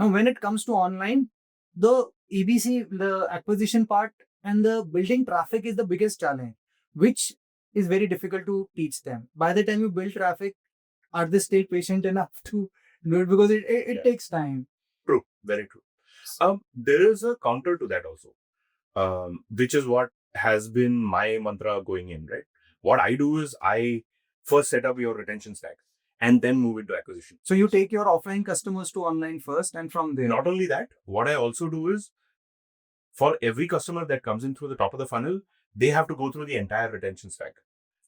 Now, when it comes to online, the ABC, the acquisition part and the building traffic is the biggest challenge, which is very difficult to teach them. By the time you build traffic, are they still patient enough to do it? Because it takes time. True, very true. There is a counter to that also, which is what has been my mantra going in, right? What I do is I first set up your retention stack and then move into acquisition. So you take your offline customers to online first, and from there. Not only that, what I also do is for every customer that comes in through the top of the funnel, they have to go through the entire retention stack.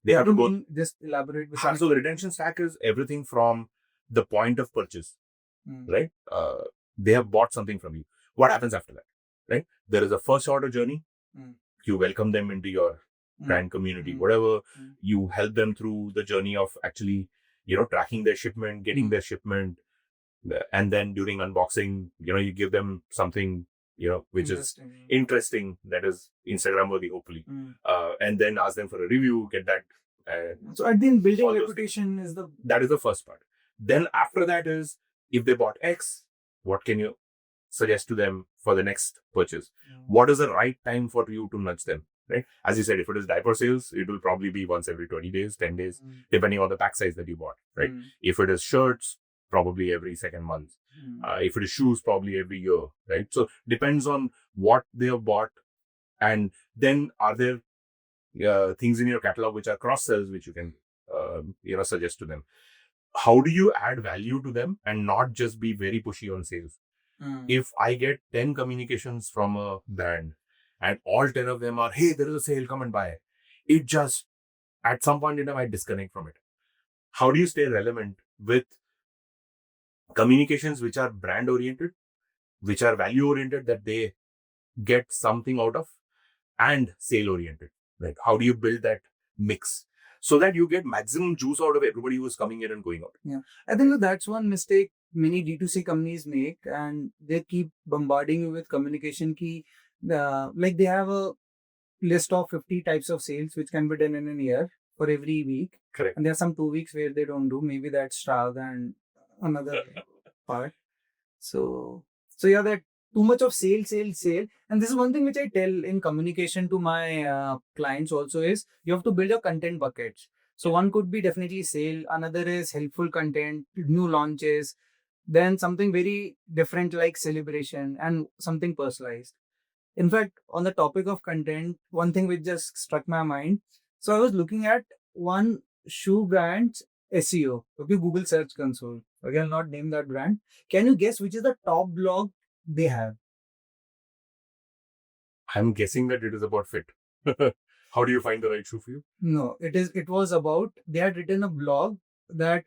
They have to go. Just elaborate. So the retention stack is everything from the point of purchase, right? They have bought something from you. What happens after that, right? There is a first order journey. You welcome them into your brand community, whatever. You help them through the journey of actually, tracking their shipment, getting their shipment. And then during unboxing, you give them something, which is interesting, that is Instagram worthy, hopefully. And then ask them for a review, get that. So at the end, building reputation is that is the first part. Then after that is, if they bought X, what can you suggest to them for the next purchase? What is the right time for you to nudge them, right? As you said, if it is diaper sales, it will probably be once every 20 days, 10 days, depending on the pack size that you bought, right? If it is shirts, probably every second month. If it is shoes, probably every year, right? So depends on what they have bought. And then are there things in your catalog which are cross sells, which you can, suggest to them. How do you add value to them and not just be very pushy on sales? If I get 10 communications from a brand and all 10 of them are, hey, there is a sale, come and buy. It just, at some point in time, I disconnect from it. How do you stay relevant with communications which are brand oriented, which are value oriented, that they get something out of, and sale oriented, right? How do you build that mix so that you get maximum juice out of everybody who is coming in and going out? Yeah, I think that's one mistake many D2C companies make, and they keep bombarding you with communication key. Like they have a list of 50 types of sales which can be done in a year for every week. Correct. And there are some 2 weeks where they don't do. Maybe that's Shraddha and another part. So yeah, that too much of sale. And this is one thing which I tell in communication to my clients also is, you have to build your content buckets. So one could be definitely sale. Another is helpful content, new launches. Then something very different like celebration, and something personalized. In fact, on the topic of content, one thing which just struck my mind. So I was looking at one shoe brand's SEO. Okay, Google Search Console. Okay, I'll not name that brand. Can you guess which is the top blog they have? I'm guessing that it is about fit. How do you find the right shoe for you? No, it was about, they had written a blog that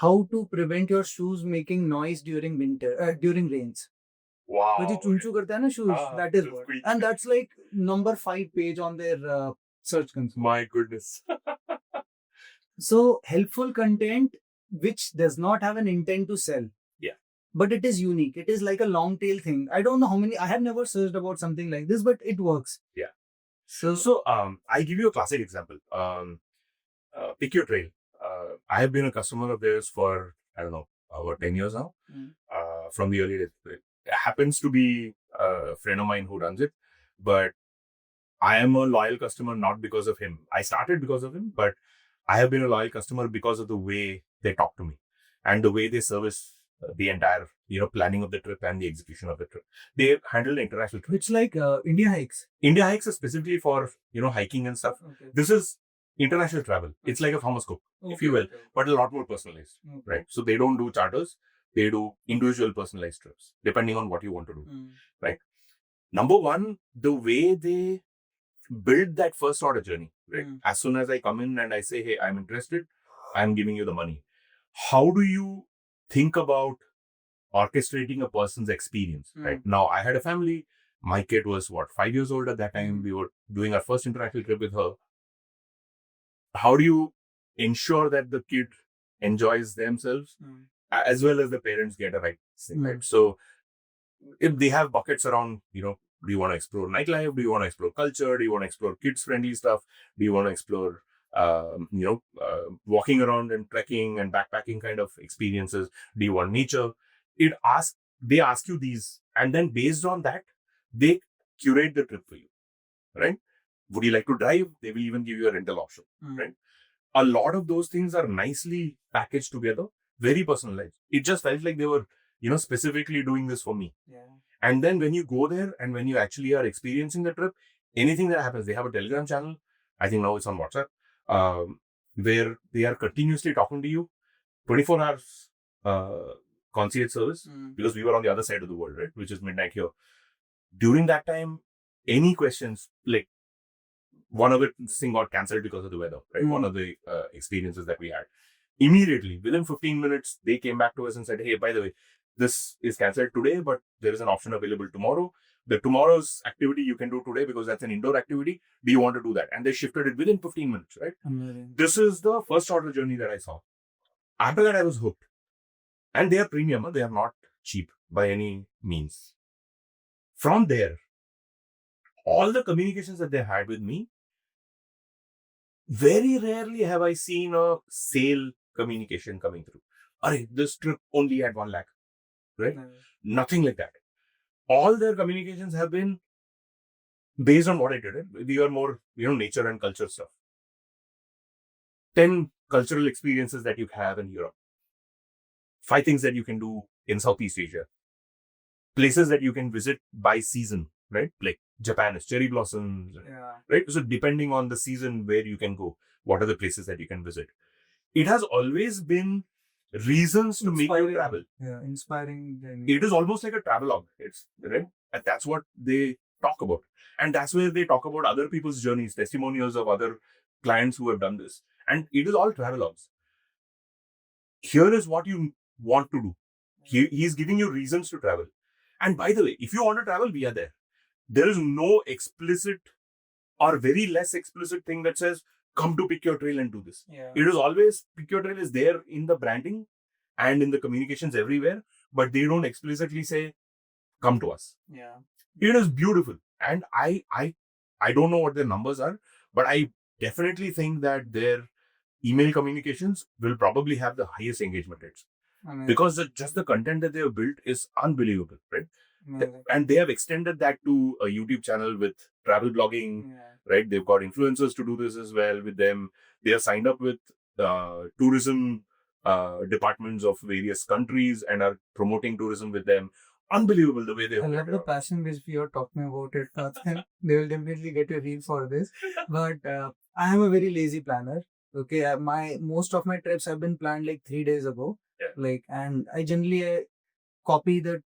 how to prevent your shoes making noise during during rains. Wow. So chunchu karta hai na shoes, that is what. And that's like number 5 page on their search console. My goodness. So helpful content which does not have an intent to sell. Yeah. But it is unique. It is like a long tail thing. I don't know how many, I have never searched about something like this, but it works. Yeah. So I give you a classic example. Pick Your Trail. I have been a customer of theirs for, I don't know, about 10 years now. From the early days. It happens to be a friend of mine who runs it, but I am a loyal customer not because of him. I started because of him, but I have been a loyal customer because of the way they talk to me and the way they service the entire, planning of the trip and the execution of the trip. They handle the international trip. It's like India Hikes. India Hikes is specifically for, hiking and stuff. Okay. This is international travel. It's like a farmer's cook, if you will, but a lot more personalized, right? So they don't do charters. They do individual personalized trips, depending on what you want to do, right? Number one, the way they build that first order journey, right? As soon as I come in and I say, hey, I'm interested, I'm giving you the money. How do you think about orchestrating a person's experience, right? Now, I had a family. My kid was, 5 years old at that time. We were doing our first international trip with her. How do you ensure that the kid enjoys themselves as well as the parents get a right thing, right? So if they have buckets around, do you want to explore nightlife? Do you want to explore culture? Do you want to explore kids-friendly stuff? Do you want to explore, walking around and trekking and backpacking kind of experiences? Do you want nature? It asks they ask you these, and then based on that, they curate the trip for you, right? Would you like to drive? They will even give you a rental option, right? A lot of those things are nicely packaged together, very personalized. It just felt like they were, specifically doing this for me. Yeah. And then when you go there and when you actually are experiencing the trip, anything that happens, they have a Telegram channel. I think now it's on WhatsApp, where they are continuously talking to you, 24 hours concierge service, because we were on the other side of the world, right, which is midnight here. During that time, any questions, like one of it thing got cancelled because of the weather, right? One of the experiences that we had. Immediately, within 15 minutes, they came back to us and said, hey, by the way, this is cancelled today, but there is an option available tomorrow. The tomorrow's activity you can do today because that's an indoor activity. Do you want to do that? And they shifted it within 15 minutes, right? Amazing. This is the first order journey that I saw. After that, I was hooked. And they are premium, they are not cheap by any means. From there, all the communications that they had with me, very rarely have I seen a sale communication coming through. Arey, this trip only had 1 lakh, right? Nothing like that. All their communications have been based on what I did. We are more, nature and culture stuff. 10 cultural experiences that you have in Europe. 5 things that you can do in Southeast Asia. Places that you can visit by season, right? Like Japan is cherry blossoms, right? So depending on the season where you can go, what are the places that you can visit? It has always been reasons to make you travel. Yeah, inspiring. It is almost like a travelogue. It's right, and that's what they talk about, and that's where they talk about other people's journeys, testimonials of other clients who have done this, and it is all travelogues. Here is what you want to do. He's giving you reasons to travel. And by the way, if you want to travel, we are there. There is no explicit or very less explicit thing that says, come to Pick Your Trail and do this. Yeah. It is always, Pick Your Trail is there in the branding and in the communications everywhere, but they don't explicitly say, come to us. Yeah. It is beautiful. And I don't know what their numbers are, but I definitely think that their email communications will probably have the highest engagement rates. Because just the content that they have built is unbelievable, right? And they have extended that to a YouTube channel with travel blogging, right? They've got influencers to do this as well with them. They are signed up with tourism departments of various countries and are promoting tourism with them. Unbelievable the way they have. I love the passion which you're talking about it. They will definitely get a reel for this. But I am a very lazy planner. Okay, most of my trips have been planned like 3 days ago. And I generally copy the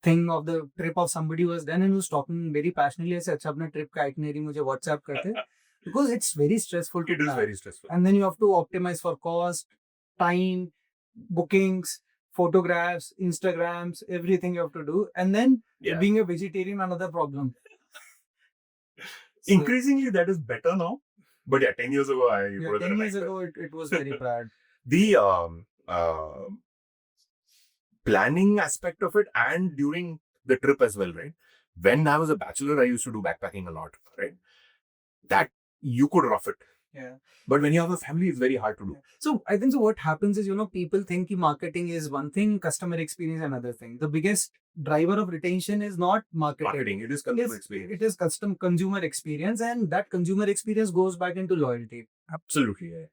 thing of the trip of somebody who was done and who's talking very passionately. I said, "अच्छा अपना trip का itinerary मुझे WhatsApp करते," because it's very stressful to plan. It is very stressful. And then you have to optimize for cost, time, bookings, photographs, Instagrams, everything you have to do. And then being a vegetarian, another problem. Increasingly, that is better now. But 10 years ago, 10 years ago, it was very bad. The planning aspect of it and during the trip as well, right? When I was a bachelor, I used to do backpacking a lot, right? That you could rough it. Yeah. But when you have a family, it's very hard to do. So I think what happens is, people think marketing is one thing, customer experience another thing. The biggest driver of retention is not marketing. It is customer experience. It is consumer experience, and that consumer experience goes back into loyalty. Absolutely. Yeah.